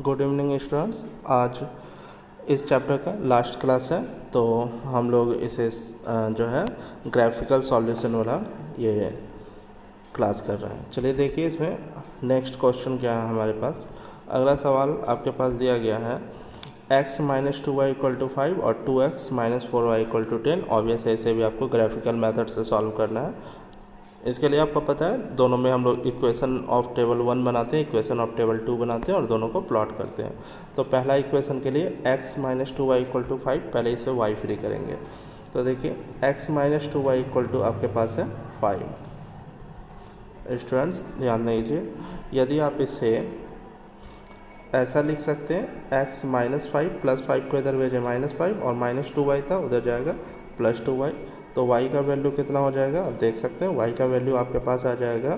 Good evening students. आज इस chapter का लास्ट क्लास है, तो हम लोग इसे जो है ग्राफिकल सॉल्यूशन वाला ये क्लास कर रहे हैं। चलिए देखिए इसमें नेक्स्ट क्वेश्चन क्या है हमारे पास। अगला सवाल आपके पास दिया गया है x minus 2y equal to 5 और 2x minus 4y equal to 10। Obvious ऐसे भी आपको ग्राफिकल मेथड से सॉल्व करना है। इसके लिए आपको पता है दोनों में हम लोग इक्वेशन ऑफ टेबल 1 बनाते हैं, इक्वेशन ऑफ टेबल 2 बनाते हैं और दोनों को प्लॉट करते हैं। तो पहला इक्वेशन के लिए x minus 2y equal to 5, पहले इसे y फ्री करेंगे। तो देखिए x minus 2y equal to आपके पास है 5। स्टूडेंट्स ध्यान दीजिए, यदि आप इसे ऐसा लिख सकते हैं x माइनस 5 प्लस 5 को इधर भेजें -5 और माइनस 2y था उधर जाएगा प्लस 2y। तो y का वैल्यू कितना हो जाएगा आप देख सकते हैं। y का वैल्यू आपके पास आ जाएगा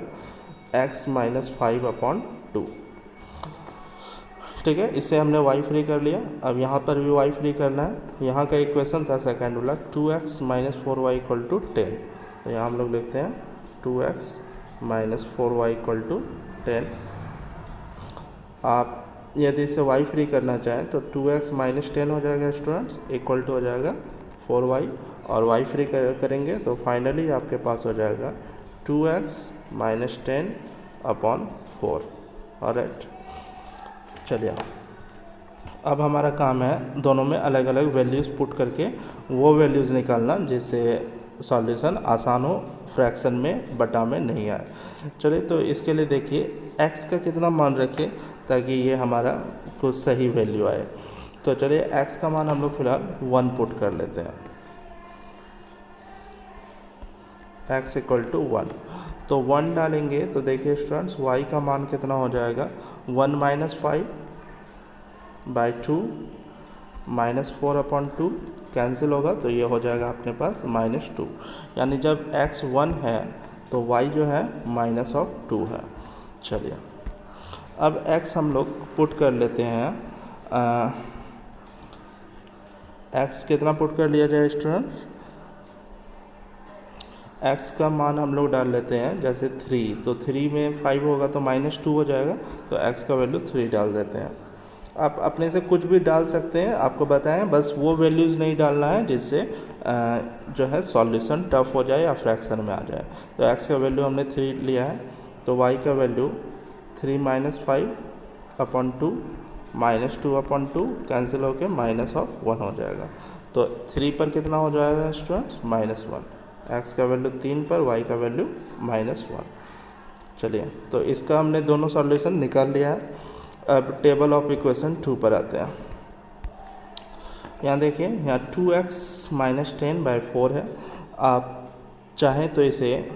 x माइनस 5/2। ठीक है, इससे हमने y फ्री कर लिया। अब यहाँ पर भी y फ्री करना है। यहाँ का इक्वेशन था सेकेंड वाला 2x minus 4y equal to 10। तो यहाँ हम लोग लिखते हैं 2x minus 4y equal to 10। आप यदि इसे y फ्री करना चाहें तो 2x माइनस 10 हो जाएगा स्टूडेंट्स, इक्वल टू हो जाएगा 4y, और y फ्री करेंगे तो फाइनली आपके पास हो जाएगा 2x माइनस 10/4। ऑलराइट, चलिए अब हमारा काम है दोनों में अलग अलग वैल्यूज़ पुट करके वो वैल्यूज़ निकालना जिससे सॉल्यूशन आसान हो, फ्रैक्शन में बटा में नहीं आए। चलिए तो इसके लिए देखिए x का कितना मान रखें ताकि ये हमारा कुछ सही वैल्यू आए। तो चलिए x का मान हम लोग फिलहाल 1 पुट कर लेते हैं, x इक्वल टू 1। तो 1 डालेंगे तो देखिए स्टूडेंट्स y का मान कितना हो जाएगा 1 माइनस 5/2 माइनस 4/2 कैंसिल होगा तो ये हो जाएगा अपने पास -2। यानी जब x 1 है तो y जो है -2 है। चलिए अब x हम लोग पुट कर लेते हैं। x कितना पुट कर लिया जाए स्टूडेंट्स, x का मान हम लोग डाल लेते हैं जैसे 3, तो 3 में 5 होगा तो -2 हो जाएगा, तो x का वैल्यू 3 डाल देते हैं। आप अपने से कुछ भी डाल सकते हैं, आपको बताएं बस वो वैल्यूज़ नहीं डालना है जिससे जो है सॉल्यूशन टफ हो जाए या फ्रैक्शन में आ जाए। तो x का वैल्यू हमने 3 लिया है, तो y का वैल्यू 3 माइनस 5/2 -2/2 कैंसिल होकर -1 हो जाएगा। तो 3 पर कितना हो जाएगा स्टूडेंट्स -1। x का वैल्यू 3 पर, y का वैल्यू -1। चलिए तो इसका हमने दोनों सॉल्यूशन निकाल लिया है। अब टेबल ऑफ इक्वेशन 2 पर आते हैं। यहाँ देखिए, यहाँ 2x माइनस 10/4 है। आप चाहें तो इसे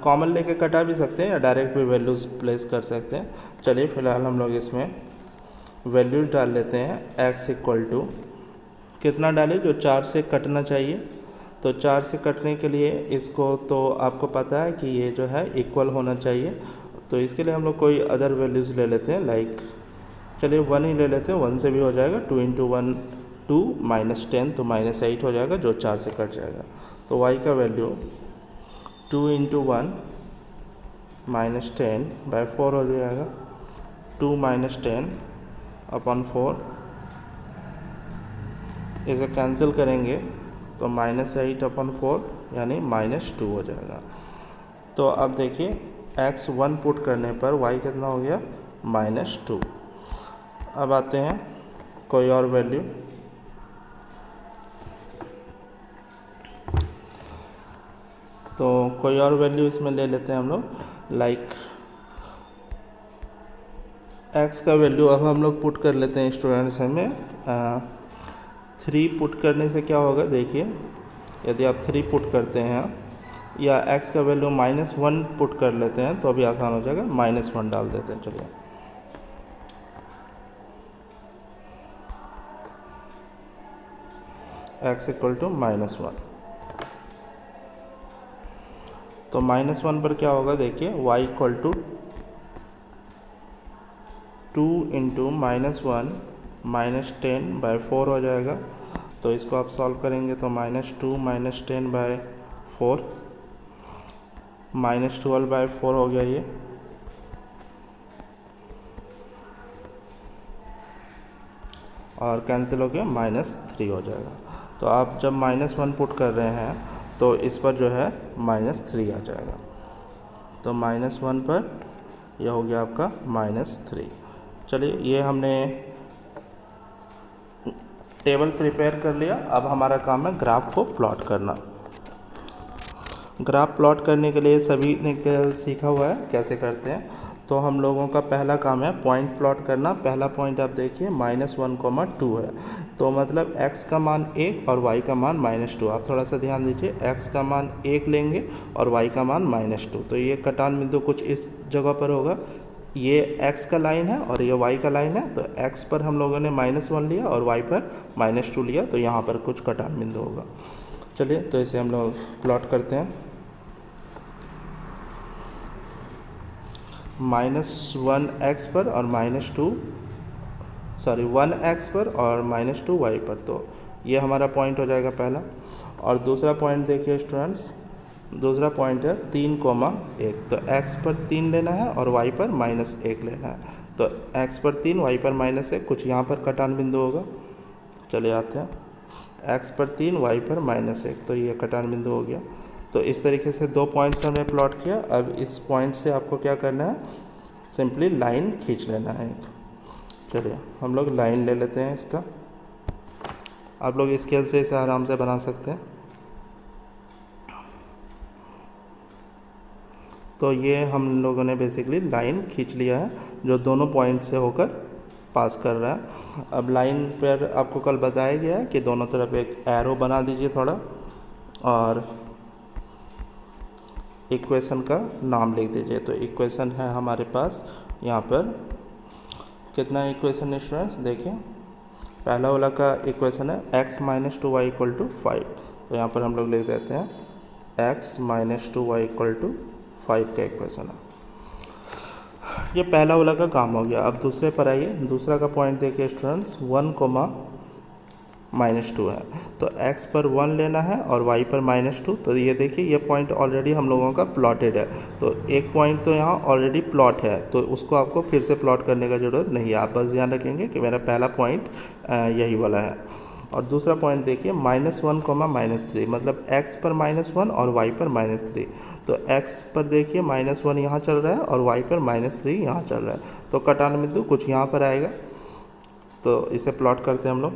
कॉमन लेके कटा भी सकते हैं या डायरेक्ट भी वैल्यूज़ प्लेस कर सकते हैं। चलिए फिलहाल हम लोग इसमें वैल्यूज डाल लेते हैं। x इक्वल टू कितना डालें जो 4 से कटना चाहिए, तो 4 से कटने के लिए इसको तो आपको पता है कि ये जो है इक्वल होना चाहिए। तो इसके लिए हम लोग कोई अदर वैल्यूज़ ले लेते हैं, लाइक चलिए 1 ही ले लेते हैं, 1 से भी हो जाएगा। 2 × 1 2 -10 तो -8 हो जाएगा जो 4 से कट जाएगा। तो y का वैल्यू 2 × 1 -10/4 हो जाएगा। 2 - 10/4 इसे कैंसिल करेंगे तो -8/4 यानी -2 हो जाएगा। तो अब देखिए x 1 पुट करने पर y कितना हो गया -2। अब आते हैं कोई और वैल्यू, तो कोई और वैल्यू इसमें ले लेते हैं हम लोग, लाइक x का वैल्यू अब हम लोग पुट कर लेते हैं स्टूडेंट्स में 3 पुट करने से क्या होगा देखिए, यदि आप 3 पुट करते हैं या x का वैल्यू -1 पुट कर लेते हैं तो अभी आसान हो जाएगा, -1 डाल देते हैं। चलिए x इक्वल टू -1, तो -1 पर क्या होगा देखिए y इक्वल टू 2 × -1 -10/4 हो जाएगा। तो इसको आप सॉल्व करेंगे तो -2 - 10/4 -12/4 हो गया ये। और कैंसिल हो गया -3 हो जाएगा। तो आप जब -1 पुट कर रहे हैं तो इस पर जो है -3 आ जाएगा। तो -1 पर यह हो गया आपका -3। चलिए ये हमने टेबल प्रिपेयर कर लिया। अब हमारा काम है ग्राफ को प्लॉट करना। ग्राफ प्लॉट करने के लिए सभी ने सीखा हुआ है कैसे करते हैं। तो हम लोगों का पहला काम है पॉइंट प्लॉट करना। पहला पॉइंट आप देखिए -1,2 है, तो मतलब x का मान 1 और y का मान -2। आप थोड़ा सा ध्यान दीजिए, x का मान 1 लेंगे और y का मान -2, तो ये कटान बिंदु कुछ इस जगह पर होगा। ये x का लाइन है और ये y का लाइन है, तो x पर हम लोगों ने -1 लिया और y पर -2 लिया, तो यहाँ पर कुछ कटान बिंदु होगा। चलिए तो इसे हम लोग प्लॉट करते हैं। -1x पर और -1x पर और -2y पर, तो ये हमारा पॉइंट हो जाएगा पहला। और दूसरा पॉइंट देखिए स्टूडेंट्स, दूसरा पॉइंट है 3,1, तो x पर 3 लेना है और y पर -1 लेना है। तो x पर 3 y पर -1, कुछ यहाँ पर कटान बिंदु होगा। चले आते हैं, x पर 3 y पर -1, तो ये कटान बिंदु हो गया। तो इस तरीके से 2 पॉइंट्स हमने प्लॉट किया। अब इस पॉइंट से आपको क्या करना है, सिंपली लाइन खींच लेना है एक। चलिए हम लोग लाइन ले लेते हैं इसका। आप लोग स्केल से इसे आराम से बना सकते हैं। तो ये हम लोगों ने बेसिकली लाइन खींच लिया है जो दोनों पॉइंट से होकर पास कर रहा है। अब लाइन पर आपको कल बताया गया है कि दोनों तरफ एक एरो बना दीजिए थोड़ा, और इक्वेशन का नाम लिख दीजिए। तो इक्वेशन है हमारे पास यहाँ पर कितना इक्वेशन है स्टूडेंट्स, देखिए पहला वाला का इक्वेशन है x - 2y = 5। तो यहाँ पर हम लोग लिख देते हैं x - 2y = 5 का इक्वेशन है। ये पहला वाला का काम हो गया। अब दूसरे पर आइए। दूसरा का पॉइंट देखिए स्टूडेंट्स, 1,-2 है, तो x पर 1 लेना है और y पर -2। तो ये देखिए ये पॉइंट ऑलरेडी हम लोगों का प्लॉटेड है, तो एक पॉइंट तो यहाँ ऑलरेडी प्लॉट है, तो उसको आपको फिर से प्लॉट करने का ज़रूरत नहीं है। आप बस ध्यान रखेंगे कि मेरा पहला पॉइंट यही वाला है। और दूसरा पॉइंट देखिए -1, मतलब x पर -1 और y पर -3। तो x पर देखिए -1 यहाँ चल रहा है और y पर -3 यहाँ चल रहा है, तो कटान बिंदु कुछ यहाँ पर आएगा। तो इसे प्लॉट करते हैं हम लोग।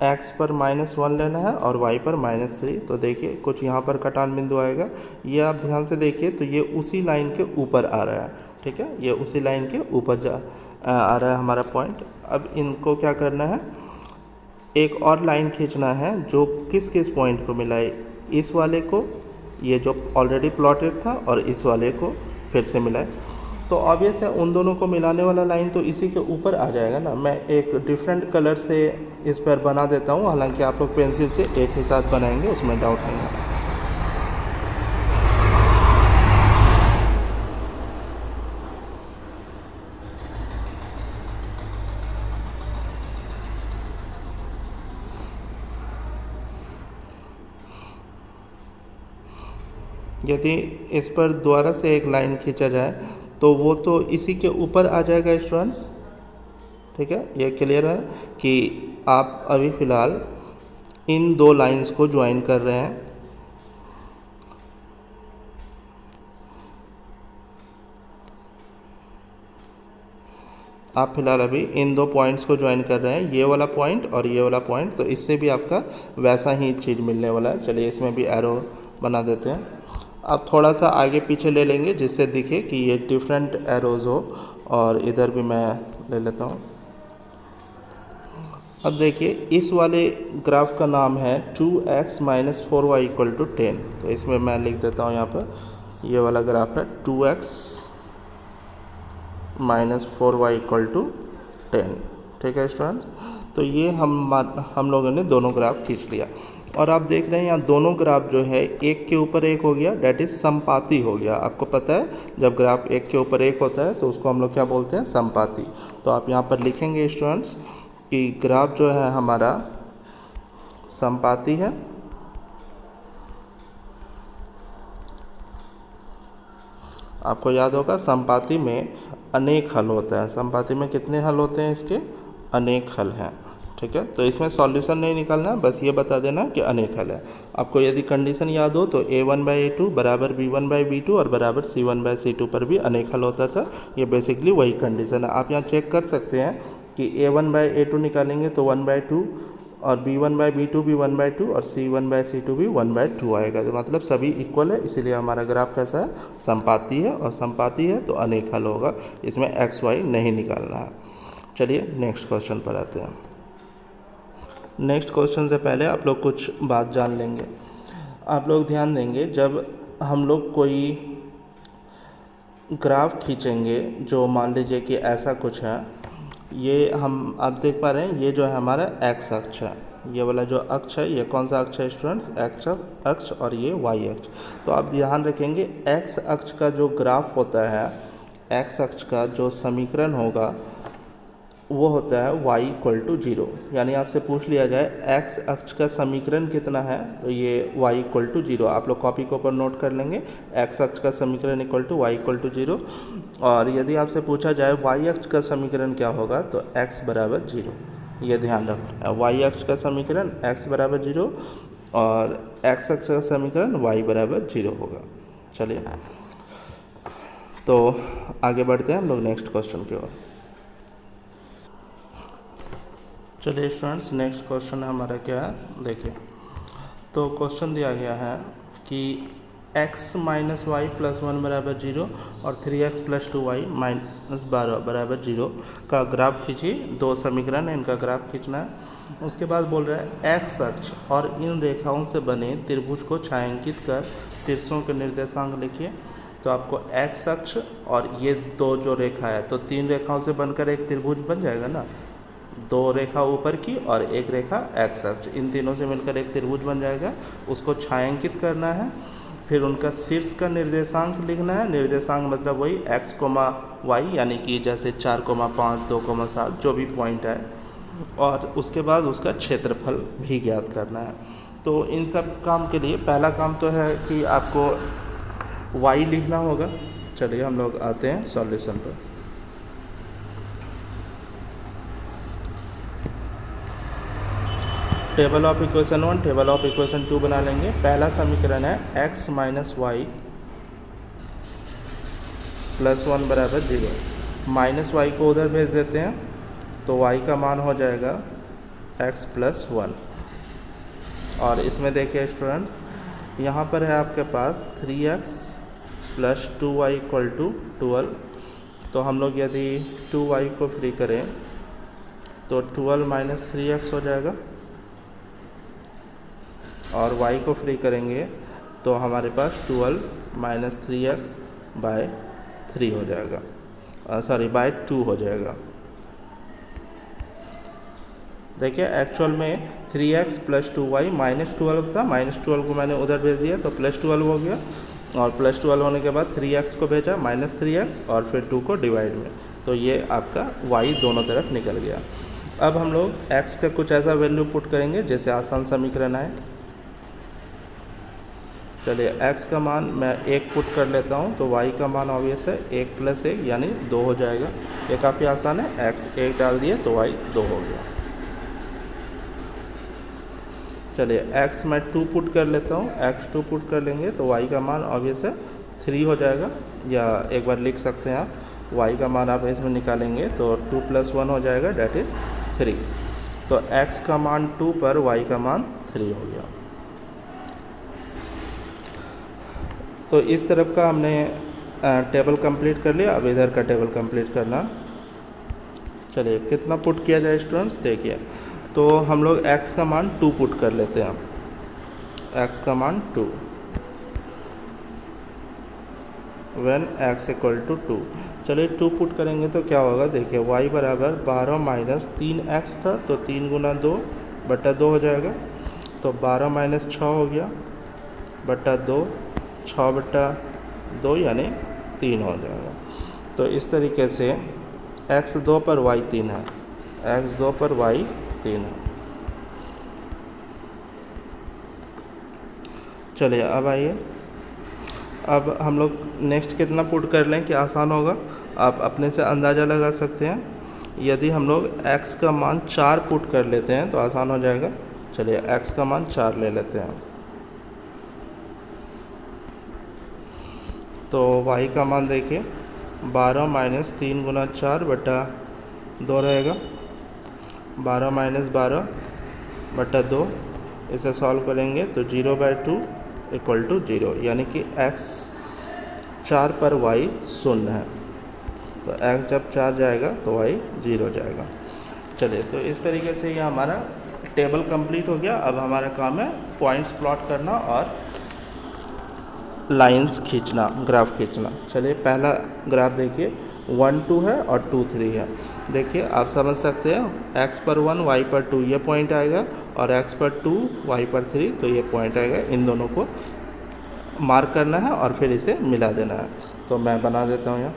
x पर -1 लेना है और y पर -3, तो देखिए कुछ यहाँ पर कटान बिंदु आएगा। ये आप ध्यान से देखिए, तो ये उसी लाइन के ऊपर आ रहा है, ठीक है, ये उसी लाइन के ऊपर आ रहा है हमारा पॉइंट। अब इनको क्या करना है, एक और लाइन खींचना है जो किस किस पॉइंट को मिलाए, इस वाले को, ये जो ऑलरेडी प्लॉटेड था, और इस वाले को फिर से मिलाए। तो ऑब्वियस है उन दोनों को मिलाने वाला लाइन तो इसी के ऊपर आ जाएगा ना। मैं एक डिफरेंट कलर से इस पर बना देता हूँ, हालांकि आप लोग पेंसिल से एक ही साथ बनाएंगे, उसमें डाउट नहीं है। यदि इस पर दोबारा से एक लाइन खींचा जाए तो वो तो इसी के ऊपर आ जाएगा स्टूडेंट्स, ठीक है। ये क्लियर है कि आप अभी फ़िलहाल इन दो लाइंस को ज्वाइन कर रहे हैं। आप फिलहाल अभी इन दो पॉइंट्स को ज्वाइन कर रहे हैं, ये वाला पॉइंट और ये वाला पॉइंट, तो इससे भी आपका वैसा ही चीज़ मिलने वाला है। चलिए इसमें भी एरो बना देते हैं। आप थोड़ा सा आगे पीछे ले लेंगे जिससे दिखे कि ये डिफरेंट एरोज़ हो, और इधर भी मैं ले लेता हूँ। अब देखिए इस वाले ग्राफ का नाम है 2x - 4y = 10। तो इसमें मैं लिख देता हूँ यहाँ पर, ये वाला ग्राफ है 2x - 4y = 10, ठीक है स्टूडेंट्स। तो ये हम लोगों ने दोनों ग्राफ खींच लिया, और आप देख रहे हैं यहाँ दोनों ग्राफ जो है एक के ऊपर एक हो गया, डेट इज़ समपाती हो गया। आपको पता है जब ग्राफ एक के ऊपर एक होता है तो उसको हम लोग क्या बोलते हैं, समपाती। तो आप यहाँ पर लिखेंगे स्टूडेंट्स कि ग्राफ जो है हमारा समपाती है। आपको याद होगा समपाती में अनेक हल होता है। संपाति में कितने हल होते हैं इसके? अनेक हल हैं। ठीक है, तो इसमें सॉल्यूशन नहीं निकालना है, बस ये बता देना कि अनेक हल है। आपको यदि कंडीशन याद हो तो a1/a2 बराबर b1/b2 और बराबर c1/c2 पर भी अनेक हल होता था। ये बेसिकली वही कंडीशन है। आप यहाँ चेक कर सकते हैं कि a1/a2 निकालेंगे तो 1/2 और b1/b2 भी 1/2 और c1/c2 भी 1/2 आएगा। तो मतलब सभी इक्वल है, इसीलिए हमारा ग्राफ कैसा है? संपाती है, और संपाती है तो अनेक हल होगा। इसमें x y नहीं निकालना है। चलिए नेक्स्ट क्वेश्चन पर आते हैं। नेक्स्ट क्वेश्चन से पहले आप लोग कुछ बात जान लेंगे। आप लोग ध्यान देंगे, जब हम लोग कोई ग्राफ खींचेंगे जो मान लीजिए कि ऐसा कुछ है, ये हम आप देख पा रहे हैं, ये जो है हमारा एक्स अक्ष है। ये वाला जो अक्ष है, ये कौन सा अक्ष है स्टूडेंट्स? एक्स अक्ष, और ये वाई अक्ष। तो आप ध्यान रखेंगे, एक्स अक्ष का जो ग्राफ होता है, एक्स अक्ष का जो समीकरण होगा वो होता है y = 0। यानी आपसे पूछ लिया जाए x अक्ष का समीकरण कितना है, तो ये y = 0। आप लोग कॉपी के ऊपर नोट कर लेंगे, x अक्ष का समीकरण = y = 0। और यदि आपसे पूछा जाए y अक्ष का समीकरण क्या होगा, तो x = 0। ये ध्यान रखना, y अक्ष का समीकरण x = 0 और x अक्ष का समीकरण y = 0 होगा। चलिए तो आगे बढ़ते हैं हम लोग नेक्स्ट क्वेश्चन की ओर। चलिए स्टूडेंट्स, नेक्स्ट क्वेश्चन हमारा क्या है देखिए। तो क्वेश्चन दिया गया है कि x - y + 1 = 0 और 3x + 2y - 12 = 0 का ग्राफ खींचिए। दो समीकरण है, इनका ग्राफ खींचना है। उसके बाद बोल रहा है x अक्ष और इन रेखाओं से बने त्रिभुज को छायांकित कर शीर्षों के निर्देशांक लिखिए। तो आपको x अक्ष और ये दो जो रेखा है, तो तीन रेखाओं से बनकर एक त्रिभुज बन जाएगा ना। दो रेखा ऊपर की और एक रेखा एक्स अक्ष, इन तीनों से मिलकर एक त्रिभुज बन जाएगा। उसको छायांकित करना है, फिर उनका शीर्ष का निर्देशांक लिखना है। निर्देशांक मतलब वही x, y, यानी कि जैसे 4, 5, 2, 7 जो भी पॉइंट है, और उसके बाद उसका क्षेत्रफल भी ज्ञात करना है। तो इन सब काम के लिए पहला काम तो है कि आपको y लिखना होगा। चलिए हम लोग आते हैं सॉल्यूशन पर। Table of equation 1, table of equation 2 बना लेंगे। पहला समीकरण है x - y + 1 = 0। माइनस वाई को उधर भेज देते हैं, तो y का मान हो जाएगा x + 1। और इसमें देखिए स्टूडेंट्स, यहाँ पर है आपके पास 3x + 2y = 12। तो हम लोग यदि 2y को फ्री करें तो 12 - 3x हो जाएगा, और y को फ्री करेंगे तो हमारे पास 12 - 3x/3 हो जाएगा, /2 हो जाएगा। देखिए एक्चुअल में 3x + 2y -12 था, -12 को मैंने उधर भेज दिया तो +12 हो गया, और +12 होने के बाद 3x को भेजा -3x और फिर 2 को डिवाइड में, तो ये आपका y दोनों तरफ निकल गया। अब हम लोग x का कुछ ऐसा वैल्यू पुट करेंगे जैसे आसान समीकरण आए। चलिए x का मान मैं 1 पुट कर लेता हूँ, तो y का मान ऑब्वियस है 1 + 1 यानी 2 हो जाएगा। ये काफ़ी आसान है, x 1 डाल दिए तो y 2 हो गया। चलिए x मैं 2 पुट कर लेता हूँ, x 2 पुट कर लेंगे तो y का मान ऑब्वियस है 3 हो जाएगा, या एक बार लिख सकते हैं आप, y का मान आप इसमें निकालेंगे तो 2 + 1 हो जाएगा, डेट इज़ 3। तो x का मान 2 पर y का मान 3 हो गया। तो इस तरफ का हमने टेबल कंप्लीट कर लिया। अब इधर का टेबल कंप्लीट करना। चलिए कितना पुट किया जाए स्टूडेंट्स, देखिए तो हम लोग x का मान 2 पुट कर लेते हैं। x का मान 2 when x = 2। चलिए 2 पुट करेंगे तो क्या होगा, देखिए y = 12 - 3x था, तो 3 × 2/2 हो जाएगा, तो 12 - 6 हो गया बटा 2, 6/2 यानी 3 हो जाएगा। तो इस तरीके से x 2 पर y 3 है, x 2 पर y 3 है। चलिए अब आइए, अब हम लोग नेक्स्ट कितना पुट कर लें कि आसान होगा, आप अपने से अंदाज़ा लगा सकते हैं। यदि हम लोग x का मान 4 पुट कर लेते हैं तो आसान हो जाएगा। चलिए x का मान 4 ले लेते हैं, तो y का मान देखिए 12 माइनस 3 गुना 4 बटा 2 रहेगा, 12 माइनस 12 बटा 2। इसे सॉल्व करेंगे तो 0/2 इक्वल टू 0, यानी कि x 4 पर y 0 है, तो x जब 4 जाएगा तो y 0 जाएगा। चलिए, तो इस तरीके से ये हमारा टेबल कंप्लीट हो गया। अब हमारा काम है पॉइंट्स प्लॉट करना और लाइंस खींचना, ग्राफ खींचना। चलिए, पहला ग्राफ देखिए 1 2 है और 2 3 है। देखिए, आप समझ सकते हैं x पर 1 y पर 2 ये पॉइंट आएगा, और x पर 2 y पर 3 तो ये पॉइंट आएगा। इन दोनों को मार्क करना है और फिर इसे मिला देना है। तो मैं बना देता हूँ यहाँ।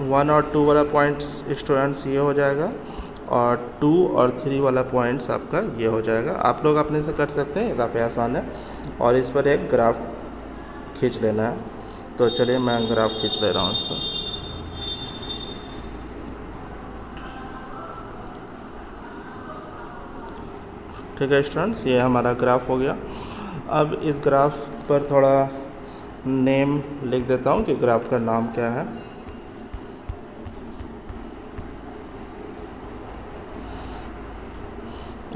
वन और 2 वाला पॉइंट्स स्टूडेंट्स ये हो जाएगा, और 2 और 3 वाला पॉइंट्स आपका ये हो जाएगा। आप लोग अपने से कर सकते हैं, ये काफ़ी आसान है। और इस पर एक ग्राफ खींच लेना है। तो चलिए, मैं ग्राफ खींच ले रहा हूँ इसका। ठीक है स्टूडेंट्स, ये हमारा ग्राफ हो गया। अब इस ग्राफ पर थोड़ा नेम लिख देता हूँ कि ग्राफ का नाम क्या है।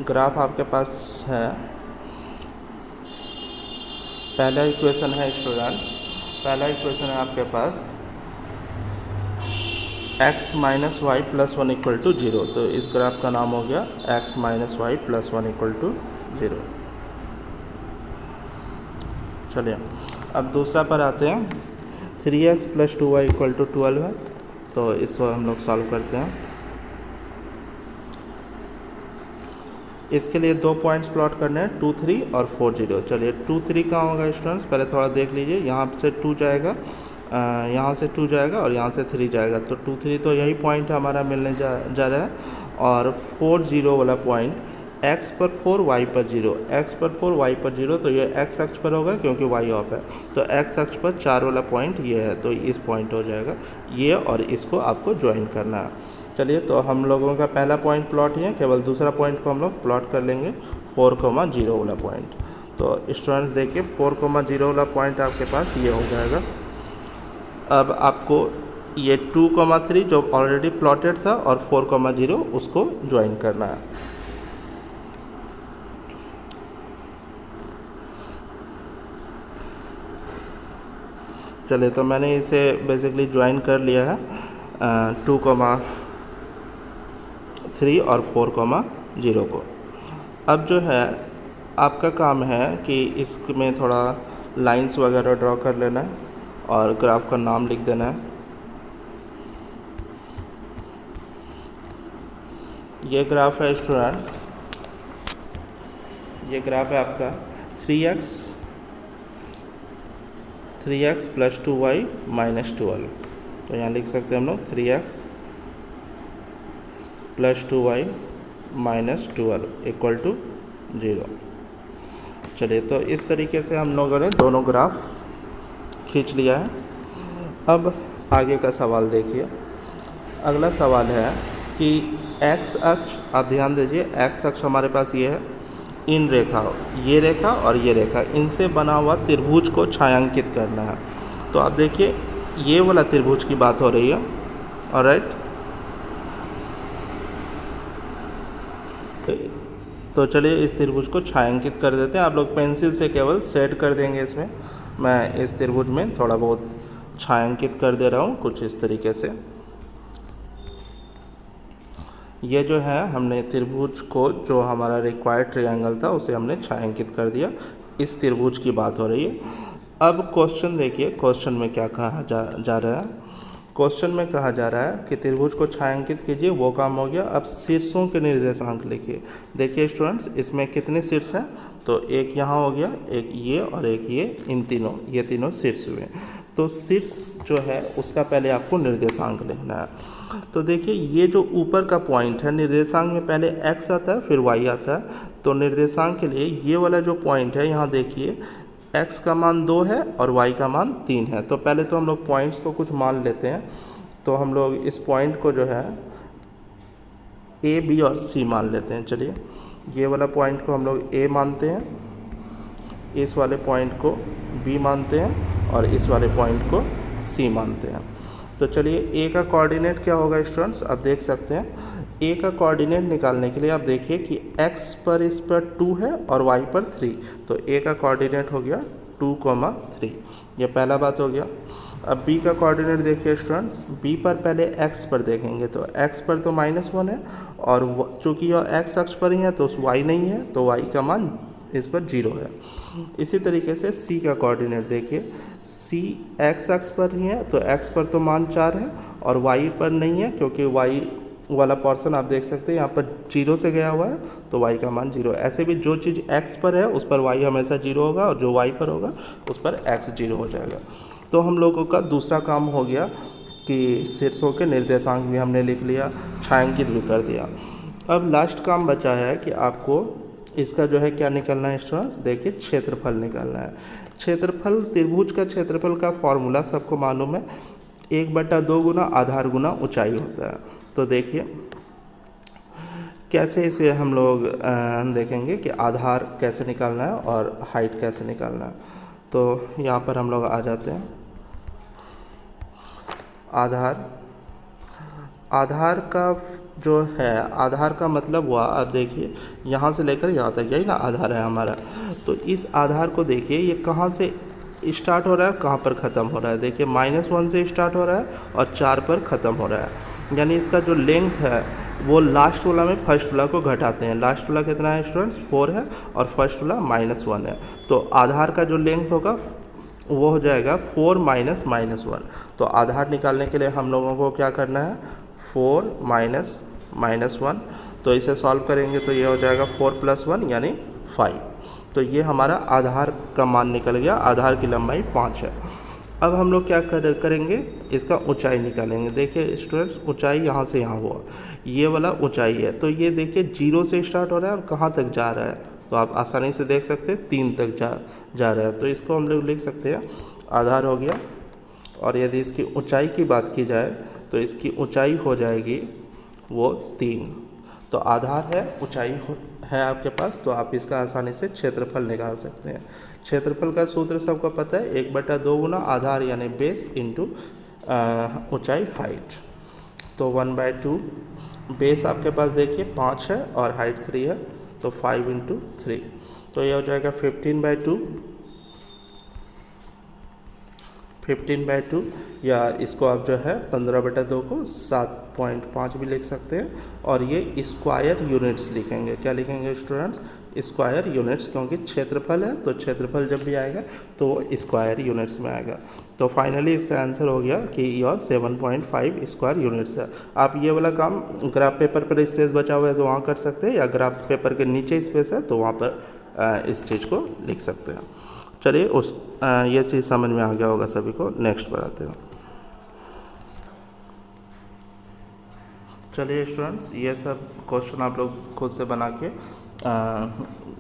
ग्राफ आपके पास है, पहला इक्वेशन है स्टूडेंट्स, पहला इक्वेशन है आपके पास x minus y plus 1 equal to 0। तो इस ग्राफ का नाम हो गया x minus y plus 1 equal to 0। चलिए, अब दूसरा पर आते हैं। 3x plus 2y equal to 12 है, तो इसको हम लोग सॉल्व करते हैं। इसके लिए 2 पॉइंट्स प्लॉट करने हैं, 2 3 और 4 0। चलिए, 2 3 कहाँ होगा स्टूडेंट्स, पहले थोड़ा देख लीजिए। यहाँ से 2 जाएगा, यहाँ से 2 जाएगा और यहाँ से 3 जाएगा, तो 2 3 तो यही पॉइंट हमारा मिलने जा रहा है। और 4 0 वाला पॉइंट x पर 4 y पर 0, x पर 4 y पर 0, तो ये x अक्ष पर होगा क्योंकि y ऑफ है। तो x अक्ष पर 4 वाला पॉइंट ये है, तो इस पॉइंट हो जाएगा ये, और इसको आपको ज्वाइन करना है। चलिए, तो हम लोगों का पहला पॉइंट प्लॉट ही है, केवल दूसरा पॉइंट को हम लोग प्लॉट कर लेंगे 4,0 वाला पॉइंट। तो स्टूडेंट्स देखिए, 4,0 वाला पॉइंट आपके पास ये हो जाएगा। अब आपको ये 2,3 जो ऑलरेडी प्लॉटेड था और 4,0 उसको ज्वाइन करना है। चलिए, तो मैंने इसे बेसिकली ज्वाइन कर लिया है 2,3 और 4,0 को। अब जो है आपका काम है कि इसमें थोड़ा लाइंस वगैरह ड्रॉ कर लेना है और ग्राफ का नाम लिख देना है। ये ग्राफ है स्टूडेंट्स, ये ग्राफ है आपका 3x प्लस 2y माइनस 12। तो यहाँ लिख सकते हैं हम लोग 3x plus 2y minus 12 equal to 0। चलिए, तो इस तरीके से हम लोगों ने दोनों ग्राफ खींच लिया है। अब आगे का सवाल देखिए। अगला सवाल है कि x अक्ष, आप ध्यान दीजिए, x अक्ष हमारे पास ये है, इन रेखा, ये रेखा और ये रेखा, इनसे बना हुआ त्रिभुज को छायांकित करना है। तो आप देखिए, ये वाला त्रिभुज की बात हो रही है। ऑलराइट, तो चलिए इस त्रिभुज को छायांकित कर देते हैं। आप लोग पेंसिल से केवल सेट कर देंगे इसमें। मैं इस त्रिभुज में थोड़ा बहुत छायांकित कर दे रहा हूँ कुछ इस तरीके से। ये जो है, हमने त्रिभुज को, जो हमारा रिक्वायर्ड ट्रायंगल था, उसे हमने छायांकित कर दिया। इस त्रिभुज की बात हो रही है। अब क्वेश्चन देखिए, क्वेश्चन में क्या कहा जा रहा है। क्वेश्चन में कहा जा रहा है कि त्रिभुज को छायांकित कीजिए, वो काम हो गया। अब शीर्षों के निर्देशांक लिखिए। देखिए स्टूडेंट्स, इसमें कितने शीर्ष हैं, तो एक यहाँ हो गया, एक ये और एक ये, इन तीनों, ये तीनों शीर्ष हुए। तो शीर्ष जो है उसका पहले आपको निर्देशांक लिखना है। तो देखिए ये जो ऊपर का पॉइंट है, निर्देशांक में पहले x आता है फिर y आता है। तो निर्देशांक के लिए ये वाला जो पॉइंट है, यहाँ देखिए x का मान 2 है और y का मान 3 है। तो पहले तो हम लोग पॉइंट्स को कुछ मान लेते हैं। तो हम लोग इस पॉइंट को जो है a, b और c मान लेते हैं। चलिए ये वाला पॉइंट को हम लोग a मानते हैं, इस वाले पॉइंट को b मानते हैं और इस वाले पॉइंट को c मानते हैं। तो चलिए a का कोऑर्डिनेट क्या होगा स्टूडेंट्स, आप देख सकते हैं। a का कोऑर्डिनेट निकालने के लिए आप देखिए कि x पर इस पर 2 है और y पर 3, तो a का कोऑर्डिनेट हो गया 2,3। ये पहला बात हो गया। अब b का कोऑर्डिनेट देखिए स्टूडेंट्स, b पर पहले x पर देखेंगे तो x पर तो -1 है और चूँकि यह x अक्ष पर ही है तो y नहीं है, तो y का मान इस पर 0 है। इसी तरीके से c का कोऑर्डिनेट देखिए, c x अक्ष पर ही है तो x पर तो मान 4 है और y पर नहीं है, क्योंकि y वाला पोर्शन आप देख सकते हैं यहाँ पर 0 से गया हुआ है तो y का मान 0। ऐसे भी जो चीज़ x पर है उस पर y हमेशा 0 होगा और जो y पर होगा उस पर x 0 हो जाएगा। तो हम लोगों का दूसरा काम हो गया कि शीर्षों के निर्देशांक भी हमने लिख लिया, छायांकित भी कर दिया। अब लास्ट काम बचा है कि आपको इसका जो है क्या निकालना है स्टूडेंट्स, देखिए क्षेत्रफल निकालना है। क्षेत्रफल, त्रिभुज का क्षेत्रफल का फॉर्मूला सबको मालूम है, 1/2 गुना आधार गुना ऊंचाई होता है। तो देखिए कैसे इसे हम लोग देखेंगे कि आधार कैसे निकालना है और हाइट कैसे निकालना है। तो यहाँ पर हम लोग आ जाते हैं। आधार का जो है, आधार का मतलब हुआ, आप देखिए यहाँ से लेकर यहाँ तक, यही ना आधार है हमारा। तो इस आधार को देखिए ये कहाँ से स्टार्ट हो रहा है, कहाँ पर ख़त्म हो रहा है। देखिए -1 से स्टार्ट हो रहा है और 4 पर ख़त्म हो रहा है। यानी इसका जो लेंथ है वो लास्ट वाला में फर्स्ट वाला को घटाते हैं। लास्ट वाला कितना है स्टूडेंट्स, 4 है और फर्स्ट वाला -1 है। तो आधार का जो लेंथ होगा वो हो जाएगा 4 - -1। तो आधार निकालने के लिए हम लोगों को क्या करना है, 4 - -1। तो इसे सॉल्व करेंगे तो ये हो जाएगा 4 + 1 यानी 5। तो ये हमारा आधार का मान निकल गया। आधार की लंबाई 5 है। अब हम लोग क्या करेंगे, इसका ऊंचाई निकालेंगे। देखिए स्टूडेंट्स, ऊंचाई यहाँ से यहाँ हुआ, ये वाला ऊंचाई है। तो ये देखिए 0 से स्टार्ट हो रहा है और कहाँ तक जा रहा है, तो आप आसानी से देख सकते हैं 3 तक जा रहा है। तो इसको हम लोग लिख सकते हैं आधार हो गया। और यदि इसकी ऊंचाई की बात की जाए तो इसकी ऊंचाई हो जाएगी वो 3। तो आधार है, ऊंचाई है आपके पास, तो आप इसका आसानी से क्षेत्रफल निकाल सकते हैं। क्षेत्रफल का सूत्र सबको पता है, 1/2 गुना आधार यानी बेस इंटू ऊंचाई हाइट। तो 1/2, बेस आपके पास देखिए 5 है और हाइट 3 है, तो 5 × 3, तो यह हो जाएगा 15/2। 15/2 या इसको आप जो है 15/2 को 7.5 भी लिख सकते हैं। और ये स्क्वायर यूनिट्स लिखेंगे। क्या लिखेंगे स्टूडेंट्स, स्क्वायर यूनिट्स, क्योंकि क्षेत्रफल है तो क्षेत्रफल जब भी आएगा तो वो स्क्वायर यूनिट्स में आएगा। तो फाइनली इसका आंसर हो गया कि यह 7.5 स्क्वायर यूनिट्स है। आप ये वाला काम ग्राफ पेपर पर स्पेस बचा हुआ है तो वहाँ कर सकते हैं, या ग्राफ पेपर के नीचे स्पेस है तो वहाँ पर इस चीज़ को लिख सकते हैं। चलिए ये चीज़ समझ में आ गया होगा सभी को। नेक्स्ट बढ़ाते हैं। चलिए स्टूडेंट्स, ये सब क्वेश्चन आप लोग खुद से बना के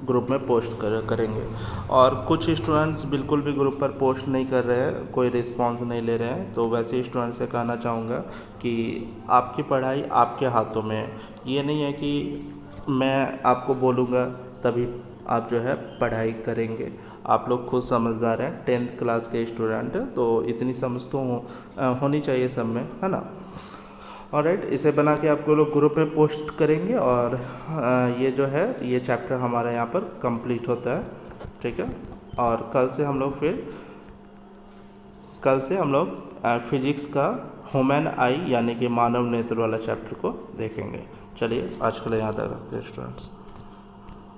ग्रुप में पोस्ट करेंगे। और कुछ स्टूडेंट्स बिल्कुल भी ग्रुप पर पोस्ट नहीं कर रहे हैं, कोई रिस्पांस नहीं ले रहे हैं। तो वैसे स्टूडेंट से कहना चाहूँगा कि आपकी पढ़ाई आपके हाथों में है। ये नहीं है कि मैं आपको बोलूँगा तभी आप जो है पढ़ाई करेंगे। आप लोग खुद समझदार हैं, 10th क्लास के स्टूडेंट हैं, तो इतनी समझ तो होनी चाहिए सब में, है ना। ऑलराइट, इसे बना के आपको लोग ग्रुप में पोस्ट करेंगे और ये जो है ये चैप्टर हमारा यहाँ पर कंप्लीट होता है, ठीक है। और कल से हम लोग फिजिक्स का ह्यूमन आई यानी कि मानव नेत्र वाला चैप्टर को देखेंगे। चलिए आज के लिए यहाँ तक रखते हैं स्टूडेंट्स।